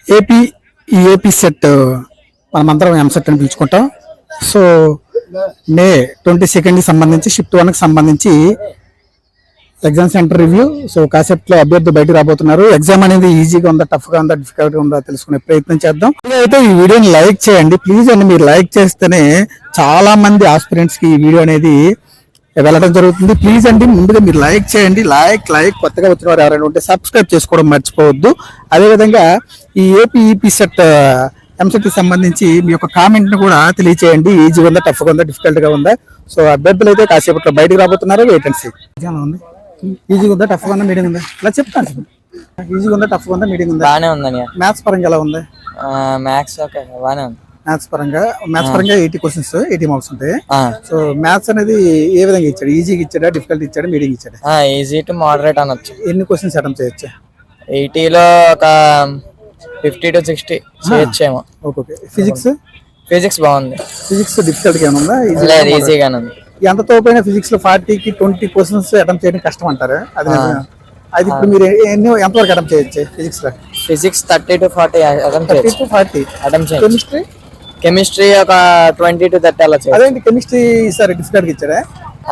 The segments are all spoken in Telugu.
ఏపీ ఈ ఏపీ సెట్ మనమందరం ఎంసెట్ అని పిలుచుకుంటాం. సో మే 22కి సంబంధించి షిఫ్ట్ 1కి సంబంధించి exam centre review. So concept లో అభ్యర్థులు బయటకు రాబోతున్నారు. ఎగ్జామ్ అనేది ఈజీగా ఉందా, టఫ్ గా ఉందా, డిఫికల్ట్ గా ఉందా తెలుసుకునే ప్రయత్నం చేద్దాం. అయితే ఈ వీడియోని లైక్ చేయండి ప్లీజ్ అండి. మీరు లైక్ చేస్తేనే చాలా మంది ఆస్పిరెంట్స్ కి ఈ వీడియో అనేది వెళ్ళడం జరుగుతుంది. ప్లీజ్ అండి ముందుగా మీరు లైక్ చేయండి. లైక్ కొత్తగా వచ్చిన వారు ఎవరైనా ఉంటే సబ్స్క్రైబ్ చేసుకోవడం మర్చిపోవద్దు. అదేవిధంగా ఈ ఏపీ ఈపీ సెట్ ఎంసెట్ కి సంబంధించి మీ యొక్క కామెంట్ ని కూడా తెలియచేయండి. ఈజీగా ఉందా, టఫ్ గా ఉందా, డిఫికల్ట్ గా ఉందా. సో అభ్యర్థులు అయితే కాసేపట్లో బయటకు రాబోతున్నారు. Wait and see. ఉంది ఈజీగా ఉందా, టఫ్ గా ఉందా, మీడియం ఉందా ఇలా చెప్తాను. ఈజీగా ఉందా, టఫ్ గా ఉందా, మీడియం ఉందా? బానే ఉందని. మ్యాథ్స్ పరంగా ఎలా ఉంది? మ్యాథ్స్ ఓకే బానే ఉంది. మ్యాథ్స్ పరంగా 80 క్వశ్చన్స్ 80 మార్క్స్ ఉంటాయి. సో మ్యాథ్స్ అనేది ఏ విధంగా ఇచ్చాడు? ఈజీగా ఇచ్చాడా, డిఫికల్ట్ ఇచ్చాడా, మీడియం ఇచ్చాడా? ఈజీ టు మోడరేట్ అనొచ్చు. ఎన్ని క్వశ్చన్స్ అటెంప్ట్ చేయొచ్చు? 80లో ఒక 50 to 60 చేయొచ్చేమో. ఓకే. ఫిజిక్స్ బాగుంది. ఫిజిక్స్ డిఫికల్ట్ గా ఉందా, ఈజీగానే ఉంది? ఎంత తోపైన ఫిజిక్స్ లో 40కి 20 క్వశ్చన్స్ అటెంప్ట్ చేయడం కష్టం అంటారు. అది ఇప్పుడు మీరు ఎంతవరకు అటెంప్ట్ చేయొచ్చు ఫిజిక్స్ 30 to 40 అటెంప్ట్ చేయొచ్చు. కెమిస్ట్రీ ఒక 20 to 30 అలా చేయొచ్చు. అదేంటి కెమిస్ట్రీ ఈసారి డిఫికల్ట్ గా ఇచ్చాడా?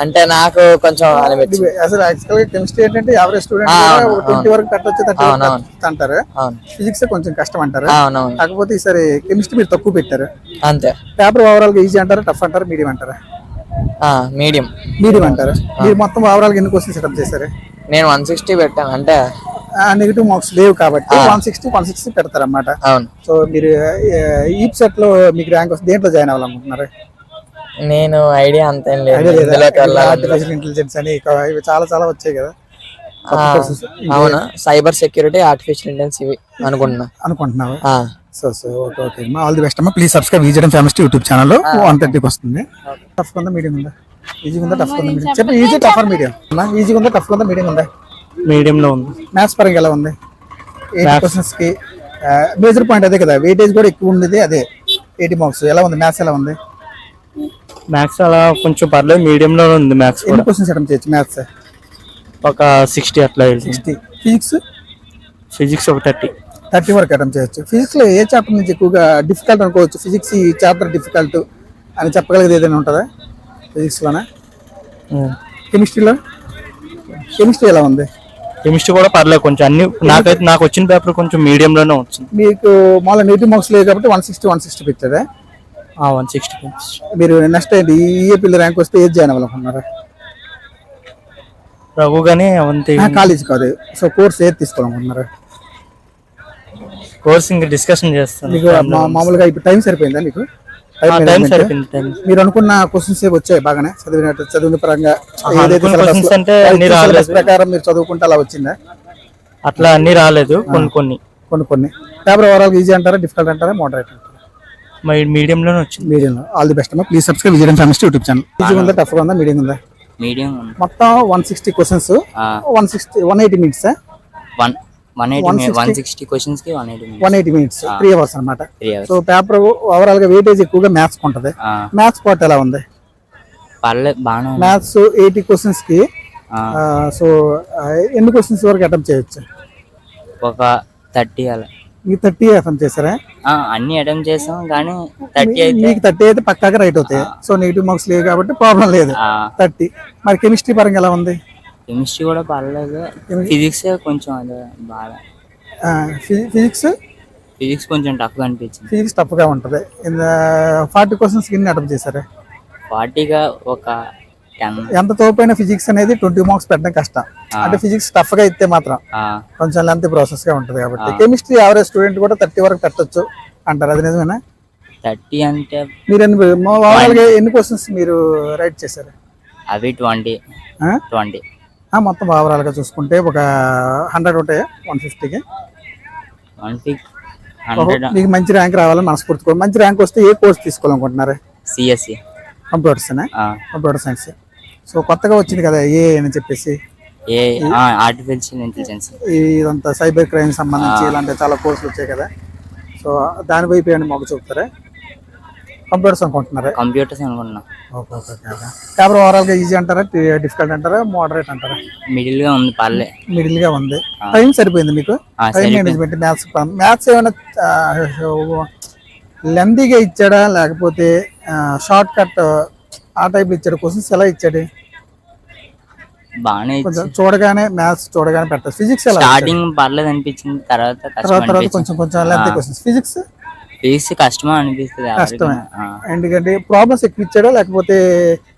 అంటే నాకు కొంచెం అనిపించింది. అసలు యాక్చువల్ గా కెమిస్ట్రీ ఏంటంటే యావరేజ్ స్టూడెంట్ 20 వరకు పెట్టొచ్చు, 30 అంటారు. ఫిజిక్స్ కొంచెం కష్టం అంటారు. కాకపోతే ఈసారి కెమిస్ట్రీ మీరు తక్కువ పెట్టారు అంతే. పేపర్ ఓవరాల్ గా ఈజీ అంటారా, టఫ్ అంటారా, మీడియం అంటారా? మీడియం అంటారా? మీరు మొత్తం ఓవరాల్ గా ఎన్ని క్వశ్చన్స్ అటెంప్ట్ చేశారు? నేను 160 పెట్టాను. అంటే నెగిటివ్ మార్క్స్ లేవు కాబట్టి 160 పెడతారన్నమాట. సో మీరు ఈ సెట్ లో మీకు ర్యాంక్ వస్తే దేంట్లో జాయిన్ అవ్వాలనుకుంటున్నారు? నేను ఐడియా అంతేం లేదు. ఆర్టిఫిషియల్ ఇంటెలిజెన్స్ అని ఇవి చాలా వచ్చాయి కదా. అవునా? సైబర్ సెక్యూరిటీ, ఆర్టిఫిషియల్ ఇంటెలిజెన్స్ ఇవి అనుకుంటున్నావు. So okay all the best అమ్మా. Please subscribe easy famous YouTube channel. 130కి వస్తుంది. టఫ్ ఉందా, మీడియం ఉందా? ఈజీగా ఉందా, టఫ్ ఉందా, మీడియం? చెప్పండి. Easy, tough are medium? ఈజీగా ఉందా, టఫ్ ఉందా, మీడియం ఉందా? మీడియం లో ఉంది. మ్యాథ్స్ పరంగా ఎలా ఉంది? 80 క్వశ్చన్స్ కి మేజర్ పాయింట్ అదే కదా, వెయిటేజ్ కూడా ఎక్కువ ఉండేది అదే 80 మార్క్స్. ఎలా ఉంది మ్యాథ్స్? ఎలా ఉంది మ్యాథ్స్? అలా కొంచెం పర్లేదు, మీడియం లో ఉంది. మ్యాథ్స్ ఎన్ని క్వశ్చన్స్ అటెంప్ట్ చేయొచ్చు? మ్యాథ్స్ ఒక 60 అట్లా. 60. ఫిజిక్స్ ఒక 30 వరకు అటెంప్ట్ చేయొచ్చు. ఫిజిక్స్ లో ఏ చాప్టర్ నుంచి ఎక్కువగా డిఫికల్ట్ అనుకోవచ్చు? ఫిజిక్స్ ఈ చాప్టర్ డిఫికల్ట్ అని చెప్పగలిగేది ఏదైనా ఉంటుందా ఫిజిక్స్ లోనే? కెమిస్ట్రీ ఎలా ఉంది? కెమిస్ట్రీ కూడా పర్లేదు కొంచెం. అన్ని నాకు వచ్చిన పేపర్ కొంచెం మీడియం లోనే వచ్చింది. మీకు మామూలు నెగిటివ్ మార్క్స్ లేదు కాబట్టి 160 పెట్టారా? 160. మీరు నెక్స్ట్ ఈఏపీ ర్యాంక్ వస్తే ఏది జాయిన్ అవ్వాలనుకున్నారా? రఘు గానీ అవంతే. కాలేజ్ కాదు. సో కోర్స్ ఏది తీసుకోవాలనుకుంటున్నారా? కోర్స్ ఇంకా డిస్కషన్ చేస్తాను. మీకు మామూలుగా ఇప్పుడు టైం సరిపోయిందా? మీకు మీరు అనుకున్న క్వశ్చన్స్ వచ్చాయి బాగానే చదివిన పరంగా? ప్రకారం మీరు చదువుకుంటే అలా వచ్చిందా? అట్లా అన్ని రాలేదు. కొన్ని పేపర్ ఓవరాల్ ఈజీ అంటారా, డిఫికల్ట్ అంటారా, మోడరేట్ అంటారా? మీడియం లోనే వచ్చింది. మీడియం లో. ఆల్ ది బెస్ట్ అమ్మా. Please subscribe Vijay famous YouTube channel. Easy ఉందా, టఫ్ గా ఉందా, మీడియం ఉందా? మీడియం. మొత్తం 160 క్వశ్చన్స్ 180 మినిట్స్. 160 క్వశ్చన్స్ కి 180 మినిట్స్ 3 అవర్స్ అన్నమాట. సో పేపర్ ఓవరాల్ గా వెయిటేజ్ ఎక్కువగా మ్యాథ్స్ ఉంటది. మ్యాథ్స్ పార్ట్ ఎలా ఉంది? పర్లేదు బాగానే. మ్యాథ్స్ 80 క్వశ్చన్స్ కి సో ఎన్ని క్వశ్చన్స్ వరకు అటెంప్ట్ చేయొచ్చు? ఒక 30 అలా. మీకు 30 అటెంప్ట్ చేశారా? అన్ని అటెంప్ట్ చేసాం కానీ 30 అయితే మీకు 30 అయితే పక్కాగా రైట్ అవుతాయి. సో నెగిటివ్ మార్క్స్ లేవు కాబట్టి ప్రాబ్లం లేదు. 30. మరి కెమిస్ట్రీ పరంగా ఎలా ఉంది? కెమిస్ట్రీ కూడా పర్లేదు. ఫిజిక్స్ కొంచెం అదే బాగా. ఫిజిక్స్ కొంచెం టఫ్ గా అనిపించింది. ఫిజిక్స్ టఫ్ గా ఉంటది. 40 క్వశ్చన్స్ ఎన్ని అటెంప్ట్ చేశారు? 40గా ఒక 10. ఎంత తోపైన ఫిజిక్స్ అనేది 20 మార్క్స్ పెట్టడం కష్టం. అంటే ఫిజిక్స్ టఫ్ గా ఇస్తే మాత్రం కొంచెం లెంత్ ప్రాసెస్ గా ఉంటది కాబట్టి. కెమిస్ట్రీ యావరేజ్ స్టూడెంట్ కూడా 30 వరకు పెట్టొచ్చు అంటారు. అది నిజమేనా? 30 అంటే మీరు ఎన్ని క్వశ్చన్స్ మీరు రైట్ చేశారు? అవి 20. మొత్తం ఓవరాల్ గా చూసుకుంటే ఒక 100 ఉంటాయి. 150కి మీకు మంచి ర్యాంక్ రావాలని మనస్ఫూర్తి. మంచి ర్యాంక్ వస్తే ఏ కోర్స్ తీసుకోవాలనుకుంటున్నారు? CSC computer science. సో కొత్తగా వచ్చింది కదా ఏ అని చెప్పేసి, ఆర్టిఫిషియల్ ఇంటెలిజెన్స్, ఇదంతా సైబర్ క్రైమ్ సంబంధించి ఇలాంటి చాలా కోర్సులు వచ్చాయి కదా. సో దాని వైపు ఏమైనా మొగ్గు చూపుతారా? కంప్యూటర్స్ అనుకుంటున్నారా? కంప్యూటర్స్ అనుకుంటున్నా. Okay okay okay. Paper overall గా ఈజీ అంటారా, డిఫికల్ట్ అంటారా, మోడరేట్ అంటారా? మిడిల్ గా ఉంది, పర్లే. మిడిల్ గా ఉంది. టైం సరిపోయింది మీకు? టైం మేనేజ్మెంట్, మ్యాథ్స్ ఏమైనా లెందీగా ఇచ్చాడా లేకపోతే షార్ట్ కట్ ఆ టైప్ ఇచ్చాడు? క్వశ్చన్స్ ఎలా ఇచ్చాడు? బాగానే కొంచెం చూడగానే మ్యాథ్స్ చూడగానే పెట్టారు. ఫిజిక్స్ ఎలా స్టార్టింగ్ పర్లేదు అనిపించింది, తర్వాత కొంచెం కొంచెం లెంతీ క్వశ్చన్స్. ఫిజిక్స్ కష్టమా అనిపిస్తుంది. కష్టమే, ఎందుకంటే ప్రాబ్లమ్స్ ఎక్కువ ఇచ్చాడా లేకపోతే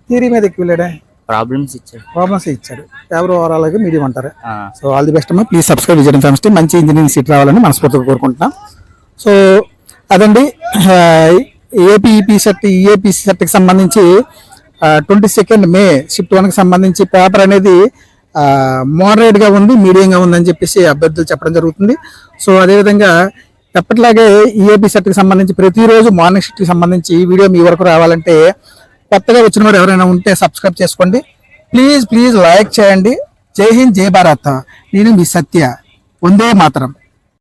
థియరీ మీద ఎక్కువ వెళ్ళాడా? ప్రాబ్లమ్స్ ఇచ్చాడు. ప్రాబ్లమ్స్ ఇచ్చాడు. పేపర్ ఓవరాల్ గా మీడియం అంటారు. సో ఆల్ ది బెస్ట్ అమ్మా. Please subscribe Vijayan famous team. మంచి ఇంజనీరింగ్ సీట్ రావాలని మనస్ఫూర్తిగా కోరుకుంటున్నాం. సో అదండి ఏపీఈపీ సెట్ ఈఏపీసీ సెట్కి సంబంధించి 22 మే షిఫ్ట్ 1కి సంబంధించి పేపర్ అనేది మోడరేట్ గా ఉంది, మీడియం గా ఉంది అని చెప్పేసి అభ్యర్థులు చెప్పడం జరుగుతుంది. సో అదేవిధంగా ఎప్పటిలాగే ఈఏపీ సెట్కి సంబంధించి ప్రతిరోజు మార్నింగ్ షిఫ్ట్కి సంబంధించి ఈ వీడియో మీ వరకు రావాలంటే కొత్తగా వచ్చిన వారు ఎవరైనా ఉంటే సబ్స్క్రైబ్ చేసుకోండి. ప్లీజ్ లైక్ చేయండి. జై హింద్, జై భారత్. నేను మీ సత్య. వందే మాతరం.